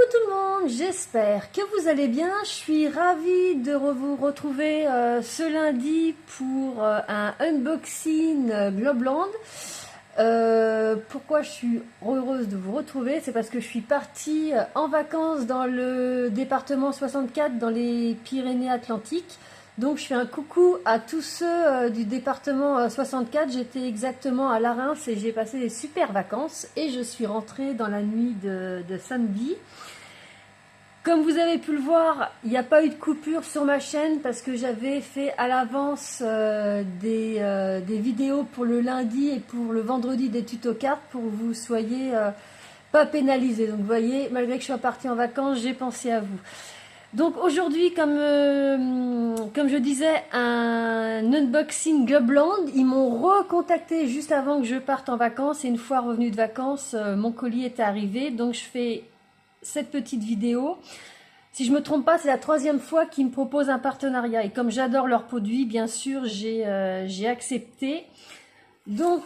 tout le monde, j'espère que vous allez bien. Je suis ravie de vous retrouver ce lundi pour un unboxing Globland. Pourquoi je suis heureuse de vous retrouver? C'est parce que je suis partie en vacances dans le département 64 dans les Pyrénées-Atlantiques. Donc je fais un coucou à tous ceux du département 64. J'étais exactement à La Reims et j'ai passé des super vacances et je suis rentrée dans la nuit de samedi. Comme vous avez pu le voir, il n'y a pas eu de coupure sur ma chaîne parce que j'avais fait à l'avance des vidéos pour le lundi et pour le vendredi des tutos cartes pour que vous soyez pas pénalisés. Donc vous voyez, malgré que je sois partie en vacances, j'ai pensé à vous. Donc aujourd'hui, comme je disais, un unboxing Globland. Ils m'ont recontacté juste avant que je parte en vacances et une fois revenue de vacances, mon colis est arrivé. Donc je fais cette petite vidéo. Si je me trompe pas, c'est la 3e fois qu'ils me proposent un partenariat. Et comme j'adore leurs produits, bien sûr, j'ai accepté. Donc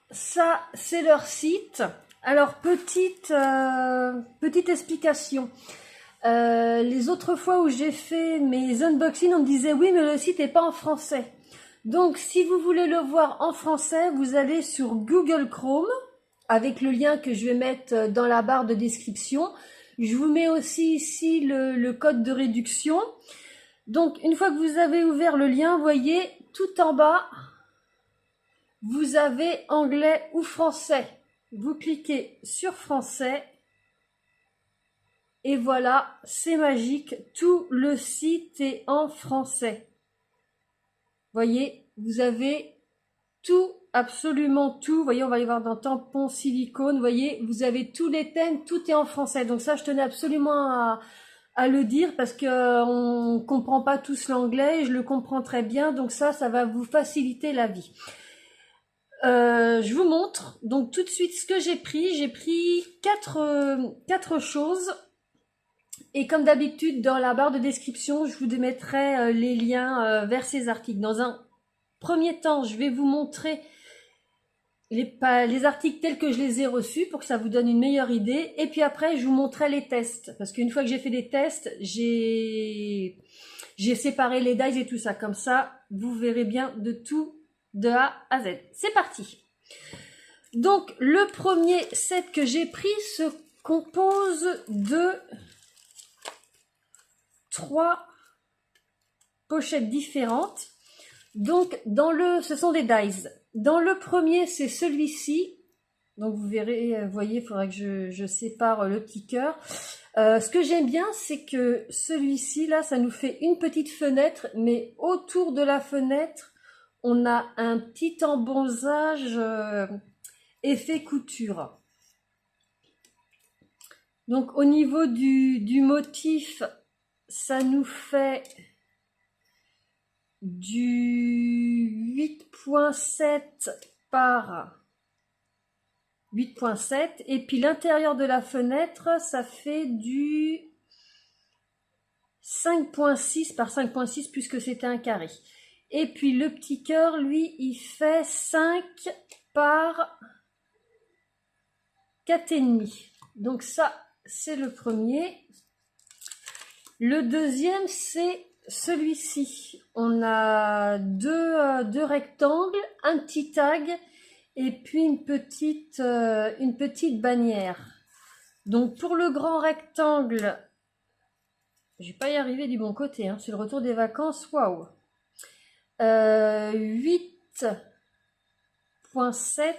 ça, c'est leur site. Alors petite explication. Les autres fois où j'ai fait mes unboxings, on me disait oui, mais le site n'est pas en français. Donc, si vous voulez le voir en français, vous allez sur Google Chrome avec le lien que je vais mettre dans la barre de description. Je vous mets aussi ici le code de réduction. Donc, une fois que vous avez ouvert le lien, voyez tout en bas, vous avez anglais ou français. Vous cliquez sur français. Et voilà, c'est magique, tout le site est en français. Voyez, vous avez tout, absolument tout. Voyez, on va y voir dans tampon, silicone. Voyez, vous avez tous les thèmes, tout est en français. Donc ça, je tenais absolument à le dire parce que on comprend pas tous l'anglais. Je le comprends très bien, donc ça va vous faciliter la vie. Je vous montre donc tout de suite ce que j'ai pris. J'ai pris quatre choses. Et comme d'habitude, dans la barre de description, je vous mettrai les liens vers ces articles. Dans un premier temps, je vais vous montrer les articles tels que je les ai reçus pour que ça vous donne une meilleure idée. Et puis après, je vous montrerai les tests. Parce qu'une fois que j'ai fait des tests, j'ai séparé les dies et tout ça. Comme ça, vous verrez bien de tout de A à Z. C'est parti. Donc, le premier set que j'ai pris se compose de 3 pochettes différentes. Donc ce sont des dies. Dans le premier, c'est celui-ci. Donc vous verrez, vous voyez, il faudra que je sépare le petit cœur. Ce que j'aime bien, c'est que celui-ci là, ça nous fait une petite fenêtre, mais autour de la fenêtre, on a un petit embonzage effet couture. Donc au niveau du motif, ça nous fait du 8.7 par 8.7 et puis l'intérieur de la fenêtre, ça fait du 5.6 par 5.6 puisque c'était un carré. Et puis le petit cœur, lui, il fait 5 par 4,5. Donc ça, c'est le premier. Le deuxième, c'est celui-ci. On a deux rectangles, un petit tag et puis une petite bannière. Donc pour le grand rectangle, je vais pas y arriver du bon côté, hein, c'est le retour des vacances, waouh. 8.7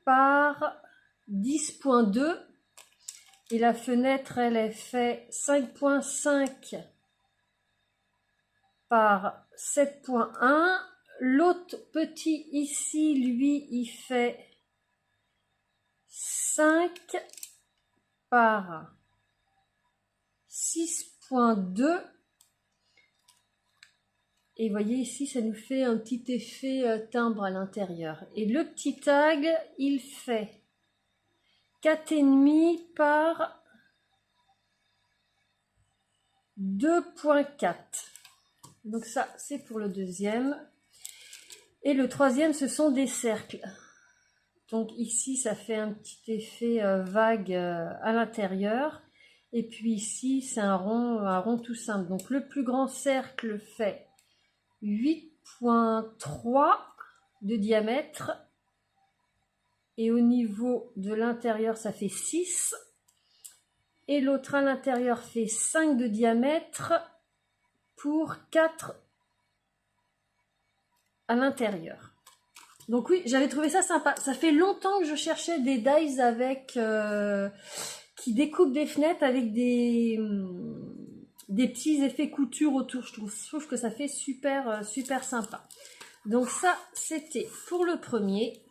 par 10.2. Et la fenêtre, elle est fait 5.5 par 7.1. L'autre petit ici, lui, il fait 5 par 6.2. Et vous voyez ici, ça nous fait un petit effet timbre à l'intérieur. Et le petit tag, il fait 4,5 par 2.4. Donc ça, c'est pour le deuxième. Et le troisième, ce sont des cercles. Donc ici, ça fait un petit effet vague à l'intérieur. Et puis ici, c'est un rond tout simple. Donc le plus grand cercle fait 8,3 de diamètre. Et au niveau de l'intérieur, ça fait 6. Et l'autre à l'intérieur fait 5 de diamètre pour 4 à l'intérieur. Donc oui, j'avais trouvé ça sympa. Ça fait longtemps que je cherchais des dies avec qui découpent des fenêtres avec des petits effets couture autour. Je trouve que ça fait super super sympa. Donc ça, c'était pour le premier.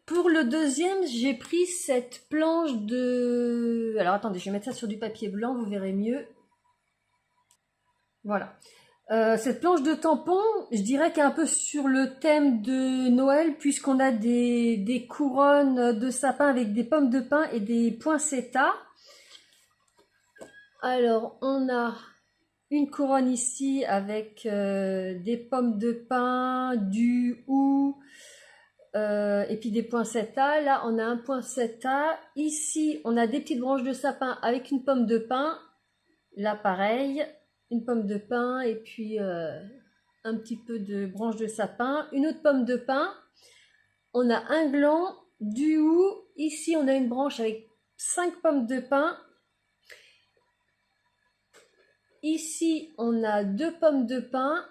Pour le deuxième, j'ai pris cette planche de... Alors attendez, je vais mettre ça sur du papier blanc, vous verrez mieux. Voilà. Cette planche de tampon, je dirais qu'elle est un peu sur le thème de Noël, puisqu'on a des couronnes de sapin avec des pommes de pin et des poinsettias. Alors, on a une couronne ici avec des pommes de pin, du hou, et puis des poinsettias. Là, on a un poinsettia. Ici, on a des petites branches de sapin avec une pomme de pin. Là, pareil. Une pomme de pin et puis un petit peu de branche de sapin, une autre pomme de pin, on a un gland, du hou, ici on a une branche avec 5 pommes de pin, ici on a 2 pommes de pin,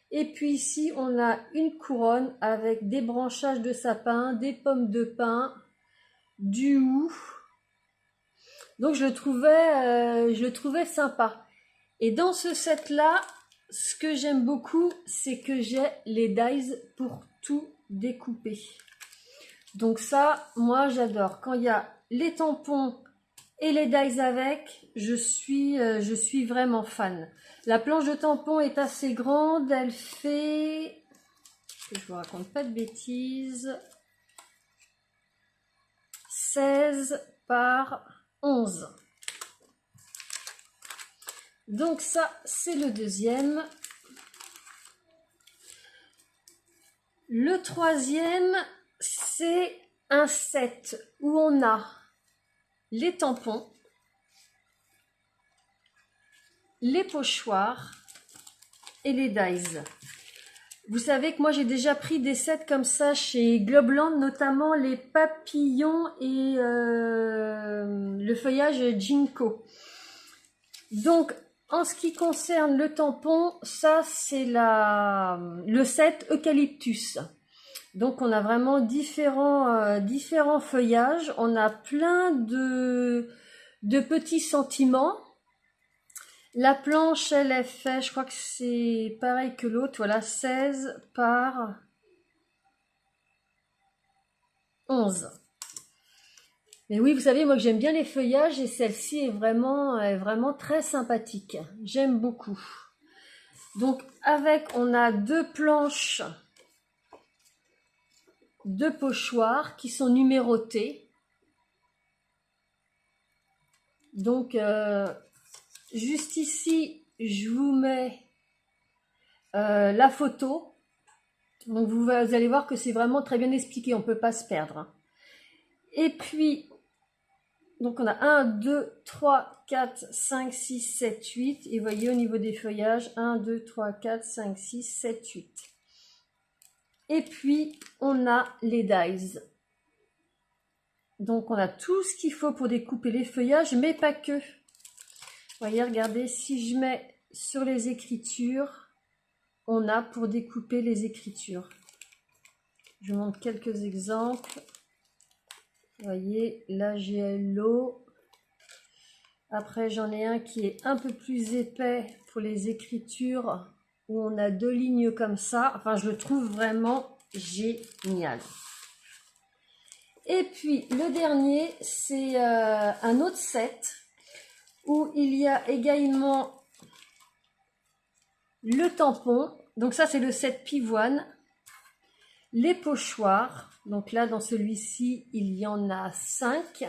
et puis ici on a une couronne avec des branchages de sapin, des pommes de pin, du hou. Donc je le trouvais sympa. Et dans ce set là, ce que j'aime beaucoup, c'est que j'ai les dies pour tout découper. Donc ça, moi j'adore. Quand il y a les tampons et les dies avec, je suis vraiment fan. La planche de tampons est assez grande, elle fait, que je vous raconte pas de bêtises, 16 par 11. Donc ça, c'est le deuxième. Le troisième, c'est un set où on a les tampons, les pochoirs et les dies. Vous savez que moi, j'ai déjà pris des sets comme ça chez Globeland, notamment les papillons et le feuillage Ginkgo. Donc, en ce qui concerne le tampon, ça c'est le set Eucalyptus. Donc on a vraiment différents feuillages, on a plein de petits sentiments. La planche, elle est faite, je crois que c'est pareil que l'autre, voilà, 16 par 11. Mais oui, vous savez, moi que j'aime bien les feuillages et celle-ci est vraiment très sympathique. J'aime beaucoup. Donc avec, on a 2 planches de pochoirs qui sont numérotées. Donc juste ici, je vous mets la photo. Donc vous allez voir que c'est vraiment très bien expliqué, on ne peut pas se perdre. Et puis, donc on a 1, 2, 3, 4, 5, 6, 7, 8. Et vous voyez au niveau des feuillages, 1, 2, 3, 4, 5, 6, 7, 8. Et puis, on a les dies. Donc, on a tout ce qu'il faut pour découper les feuillages, mais pas que. Vous voyez, regardez, si je mets sur les écritures, on a pour découper les écritures. Je vous montre quelques exemples. Vous voyez, là, j'ai l'eau. Après, j'en ai un qui est un peu plus épais pour les écritures, où on a 2 lignes comme ça. Enfin, je le trouve vraiment génial. Et puis, le dernier, c'est un autre set où il y a également le tampon. Donc ça, c'est le set pivoine. Les pochoirs. Donc là, dans celui-ci, il y en a 5.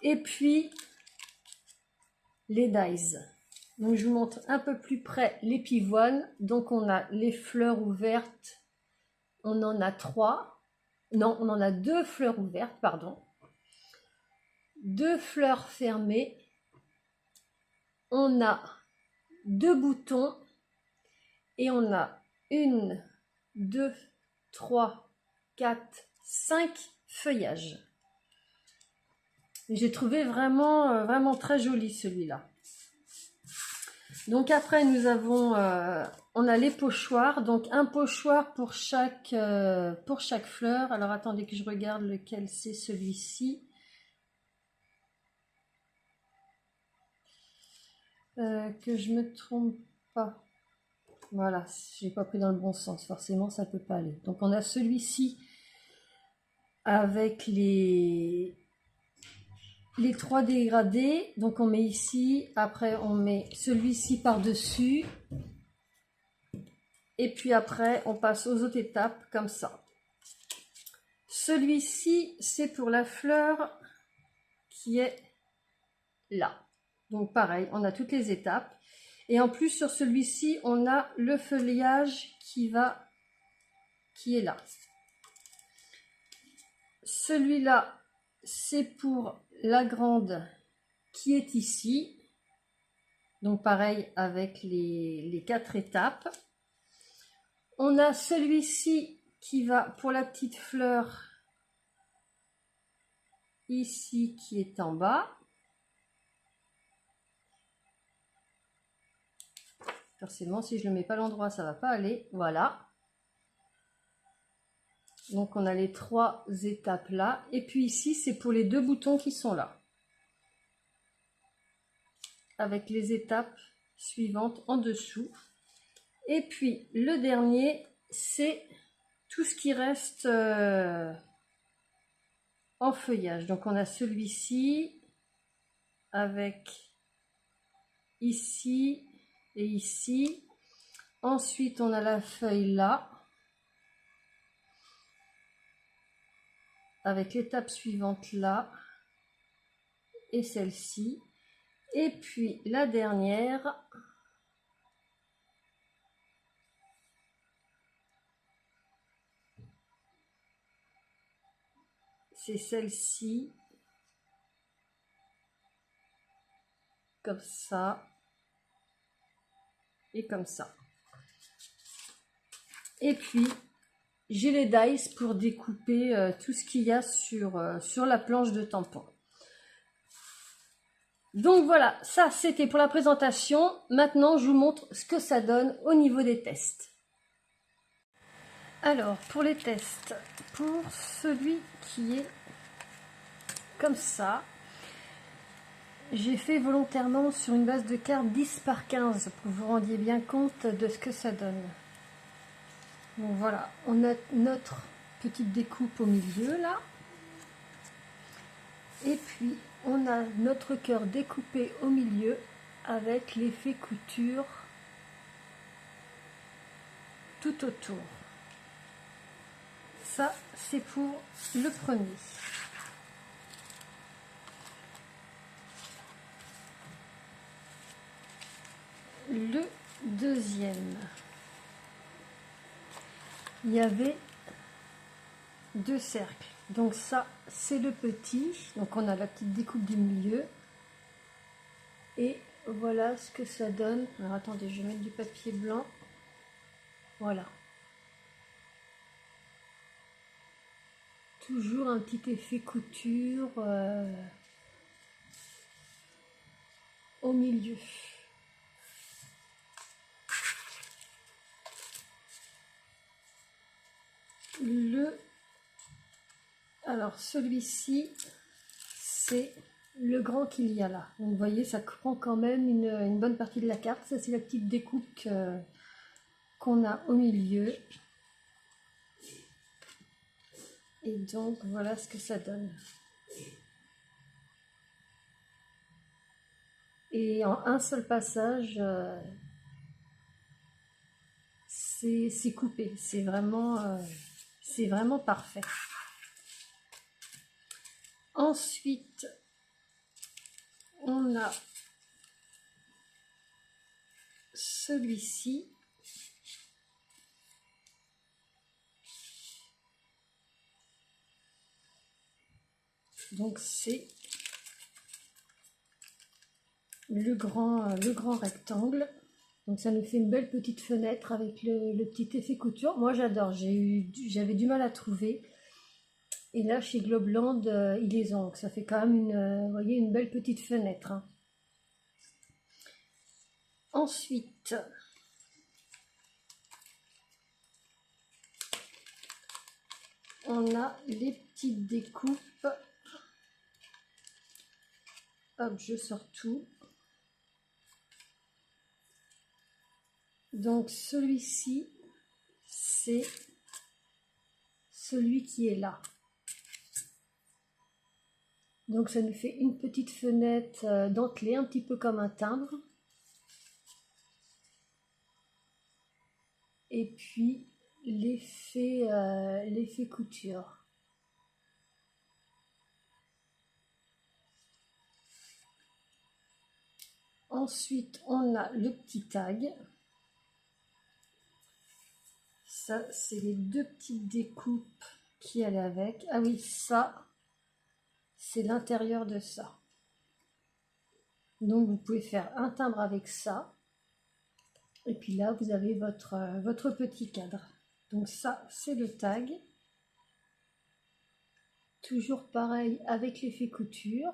Et puis, les dies. Donc je vous montre un peu plus près les pivoines. Donc on a les fleurs ouvertes on en a 3. Non, on en a 2 fleurs ouvertes, pardon. 2 fleurs fermées. On a 2 boutons. Et on a 1, 2, 3, 4, 5 feuillages. J'ai trouvé vraiment, vraiment très joli celui-là. Donc après nous avons, on a les pochoirs, donc un pochoir pour chaque fleur. Alors attendez que je regarde lequel c'est celui-ci. Que je me trompe pas. Voilà, j'ai pas pris dans le bon sens, forcément ça peut pas aller. Donc on a celui-ci avec les 3 dégradés, donc on met ici, après on met celui-ci par-dessus, et puis après on passe aux autres étapes comme ça. Celui-ci c'est pour la fleur qui est là. Donc pareil, on a toutes les étapes. Et en plus sur celui-ci, on a le feuillage qui est là. Celui-là, c'est pour la grande qui est ici. Donc pareil avec les 4 étapes. On a celui-ci qui va pour la petite fleur ici qui est en bas. Forcément, si je ne le mets pas à l'endroit, ça ne va pas aller. Voilà. Donc, on a les 3 étapes là. Et puis ici, c'est pour les 2 boutons qui sont là. Avec les étapes suivantes en dessous. Et puis, le dernier, c'est tout ce qui reste en feuillage. Donc, on a celui-ci avec ici et ici. Ensuite, on a la feuille là. Avec l'étape suivante là. Et celle-ci. Et puis, la dernière. C'est celle-ci. Comme ça. Et comme ça. Et puis, j'ai les dice pour découper tout ce qu'il y a sur la planche de tampon. Donc voilà, ça c'était pour la présentation. Maintenant, je vous montre ce que ça donne au niveau des tests. Alors, pour les tests, pour celui qui est comme ça, j'ai fait volontairement sur une base de cartes 10 par 15 pour que vous vous rendiez bien compte de ce que ça donne. Donc voilà, on a notre petite découpe au milieu là. Et puis on a notre cœur découpé au milieu avec l'effet couture tout autour. Ça c'est pour le premier. Le deuxième, il y avait 2 cercles. Donc ça, c'est le petit. Donc on a la petite découpe du milieu. Et voilà ce que ça donne. Alors attendez, je vais mettre du papier blanc. Voilà. Toujours un petit effet couture au milieu. Alors celui-ci, c'est le grand qu'il y a là. Donc vous voyez, ça prend quand même une bonne partie de la carte. Ça, c'est la petite découpe qu'on a au milieu. Et donc voilà ce que ça donne. Et en un seul passage, c'est coupé. C'est vraiment parfait. Ensuite, on a celui-ci. Donc c'est le grand rectangle. Donc ça nous fait une belle petite fenêtre avec le petit effet couture. Moi j'adore, j'avais du mal à trouver. Et là chez Globeland, ils les ont. Donc ça fait quand même vous voyez, une belle petite fenêtre. Hein. Ensuite, on a les petites découpes. Hop, je sors tout. Donc celui-ci, c'est celui qui est là. Donc ça nous fait une petite fenêtre dentelée, un petit peu comme un timbre. Et puis l'effet couture. Ensuite, on a le petit tag. Ça, c'est les deux petites découpes qui allaient avec. Ah oui, ça, c'est l'intérieur de ça. Donc, vous pouvez faire un timbre avec ça. Et puis là, vous avez votre petit cadre. Donc ça, c'est le tag. Toujours pareil avec l'effet couture.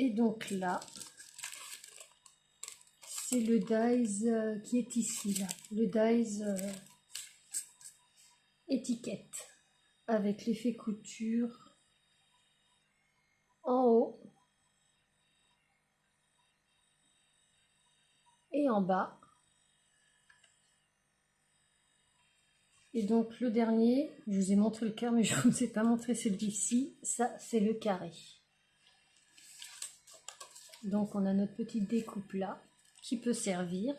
Et donc là, c'est le dies qui est ici, là. Le dies étiquette avec l'effet couture en haut et en bas. Et donc le dernier, je vous ai montré le cœur, mais je ne vous ai pas montré celui-ci. Ça, c'est le carré. Donc on a notre petite découpe là qui peut servir.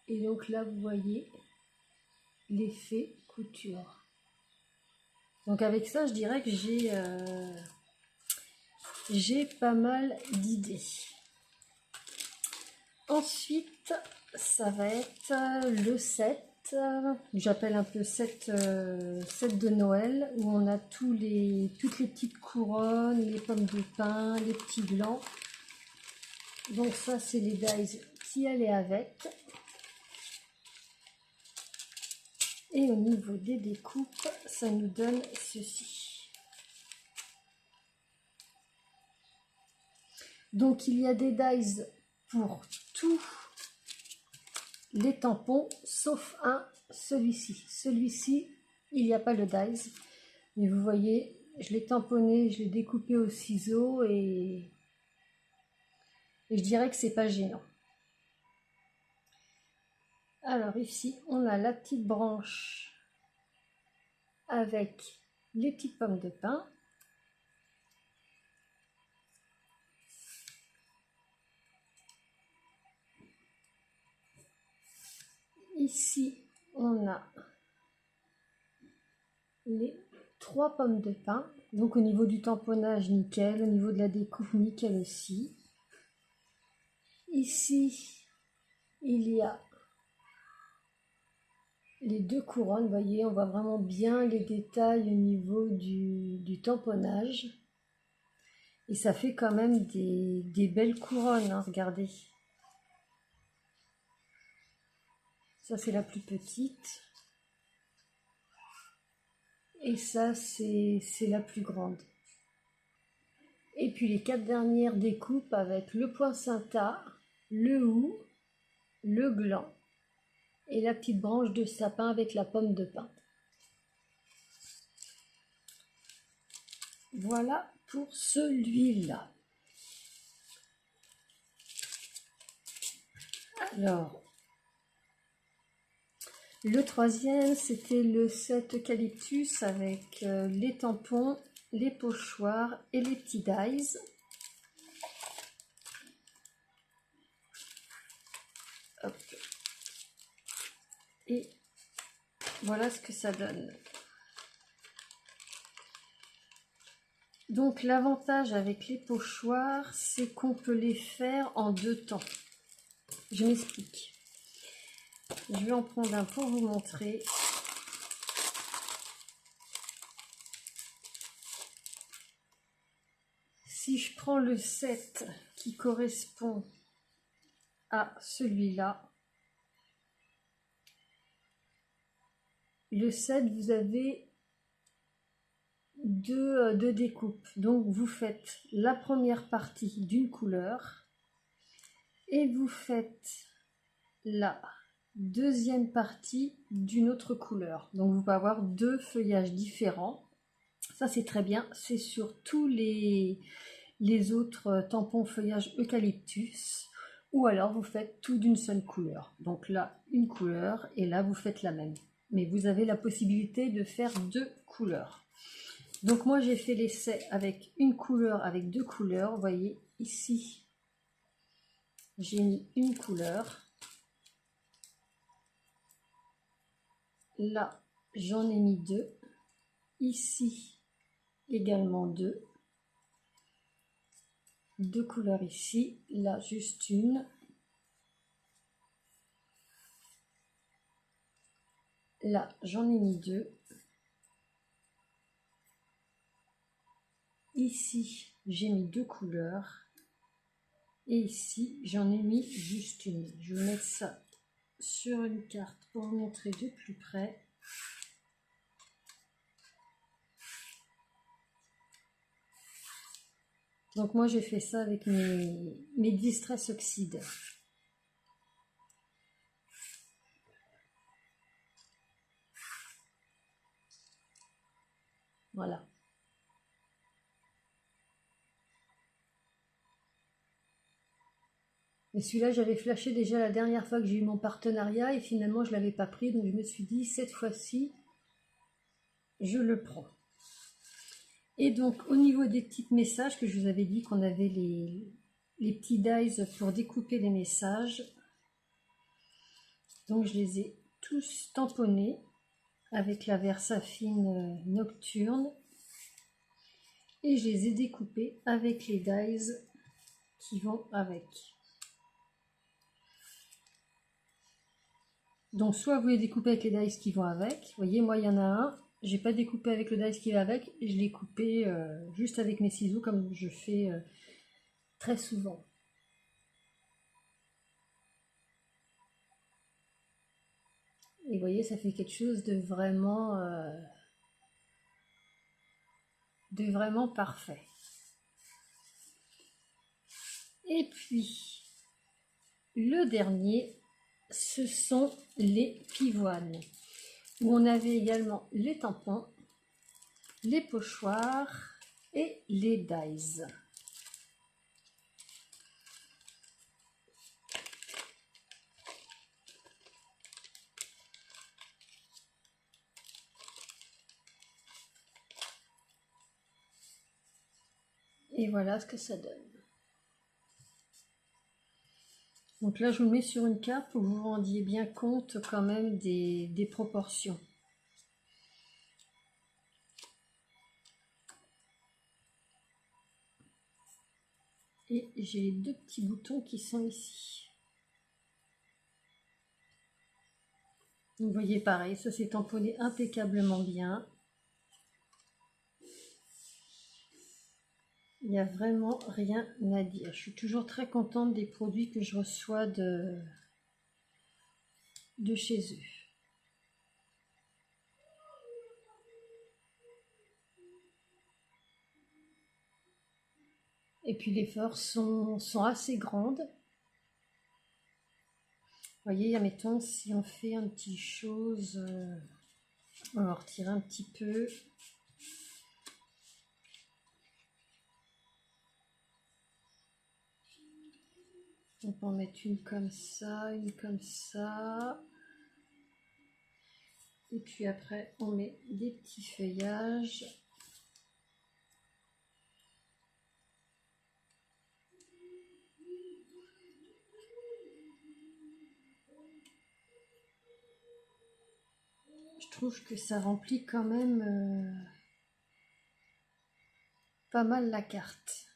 Et donc là, vous voyez l'effet couture. Donc avec ça, je dirais que j'ai pas mal d'idées. Ensuite, ça va être le set. J'appelle un peu set de Noël, où on a toutes les petites couronnes, les pommes de pin, les petits blancs. Donc ça, c'est les dies qui allaient avec. Et au niveau des découpes, ça nous donne ceci. Donc il y a des dies pour tous les tampons, sauf celui-ci. Celui-ci, il n'y a pas le dies. Mais vous voyez, je l'ai tamponné, je l'ai découpé au ciseau et je dirais que c'est pas gênant. Alors ici, on a la petite branche avec les petites pommes de pin. Ici, on a les 3 pommes de pin. Donc au niveau du tamponnage, nickel. Au niveau de la découpe, nickel aussi. Ici, il y a les 2 couronnes. Vous voyez, on voit vraiment bien les détails au niveau du tamponnage. Et ça fait quand même des belles couronnes, hein, regardez. Ça, c'est la plus petite. Et ça, c'est la plus grande. Et puis les 4 dernières découpes avec le poinsettia, le hou, le gland et la petite branche de sapin avec la pomme de pin. Voilà pour celui-là. Alors, le troisième, c'était le set eucalyptus avec les tampons, les pochoirs et les petits dies. Hop. Et voilà ce que ça donne. Donc l'avantage avec les pochoirs, c'est qu'on peut les faire en 2 temps. Je m'explique. Je vais en prendre un pour vous montrer. Si je prends le 7 qui correspond à celui-là, le 7, vous avez deux découpes. Donc vous faites la première partie d'une couleur et vous faites la deuxième partie d'une autre couleur. Donc vous pouvez avoir deux feuillages différents. Ça c'est très bien, c'est sur tous les autres tampons feuillage eucalyptus, ou alors vous faites tout d'une seule couleur. Donc là une couleur et là vous faites la même. Mais vous avez la possibilité de faire deux couleurs. Donc moi j'ai fait l'essai avec une couleur, avec deux couleurs. Vous voyez ici j'ai mis une couleur. Là j'en ai mis deux. Ici également deux. Deux couleurs ici. Là juste une. Là j'en ai mis deux. Ici j'ai mis deux couleurs. Et ici, j'en ai mis juste une. Je vais mettre ça sur une carte pour vous montrer de plus près. Donc moi, j'ai fait ça avec mes Distress Oxide. Voilà. Et celui-là, j'avais flashé déjà la dernière fois que j'ai eu mon partenariat et finalement, je ne l'avais pas pris. Donc, je me suis dit, cette fois-ci, je le prends. Et donc, au niveau des petits messages que je vous avais dit qu'on avait les petits dies pour découper les messages. Donc, je les ai tous tamponnés avec la Versafine Nocturne. Et je les ai découpés avec les dies qui vont avec. Donc soit vous les découpez avec les dies qui vont avec. Vous voyez, moi il y en a un, j'ai pas découpé avec le dice qui va avec, et je l'ai coupé juste avec mes ciseaux comme je fais très souvent. Et vous voyez, ça fait quelque chose de vraiment parfait. Et puis, le dernier, ce sont les pivoines, où on avait également les tampons, les pochoirs et les dies. Et voilà ce que ça donne. Donc là, je vous le mets sur une carte pour que vous vous rendiez bien compte quand même des proportions. Et j'ai les deux petits boutons qui sont ici. Vous voyez pareil, ça s'est tamponné impeccablement bien. Il n'y a vraiment rien à dire. Je suis toujours très contente des produits que je reçois de chez eux. Et puis les fleurs sont assez grandes. Vous voyez, admettons, si on fait un petit chose, on va en retirer un petit peu. On peut en mettre une comme ça, une comme ça. Et puis après, on met des petits feuillages. Je trouve que ça remplit quand même pas mal la carte.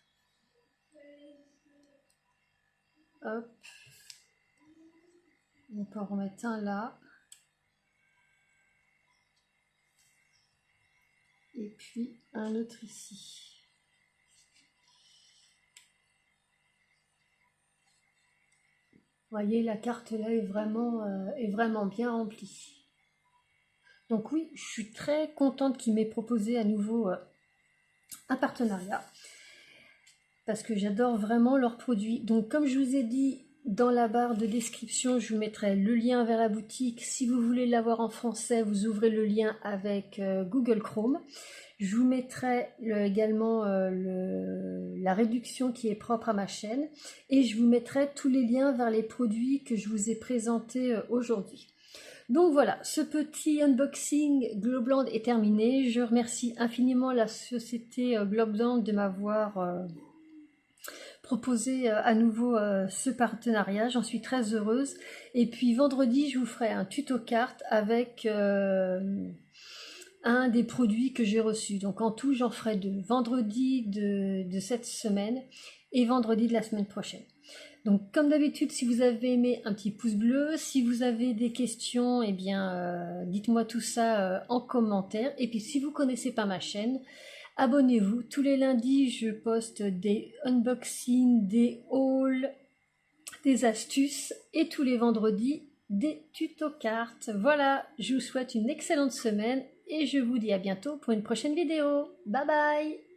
Hop. On peut en remettre un là. Et puis un autre ici. Vous voyez, la carte là est vraiment bien remplie. Donc oui, je suis très contente qu'il m'ait proposé à nouveau un partenariat. Parce que j'adore vraiment leurs produits. Donc comme je vous ai dit, dans la barre de description, je vous mettrai le lien vers la boutique. Si vous voulez l'avoir en français, vous ouvrez le lien avec Google Chrome. Je vous mettrai également la réduction qui est propre à ma chaîne. Et je vous mettrai tous les liens vers les produits que je vous ai présentés aujourd'hui. Donc voilà, ce petit unboxing Globland est terminé. Je remercie infiniment la société Globland de m'avoir proposer à nouveau ce partenariat. J'en suis très heureuse. Et puis vendredi, je vous ferai un tuto carte avec un des produits que j'ai reçus. Donc en tout, j'en ferai 2. Vendredi de cette semaine et vendredi de la semaine prochaine. Donc comme d'habitude, si vous avez aimé, un petit pouce bleu. Si vous avez des questions, eh bien dites-moi tout ça en commentaire. Et puis si vous ne connaissez pas ma chaîne, abonnez-vous. Tous les lundis, je poste des unboxings, des hauls, des astuces et tous les vendredis, des tutos cartes. Voilà, je vous souhaite une excellente semaine et je vous dis à bientôt pour une prochaine vidéo. Bye bye!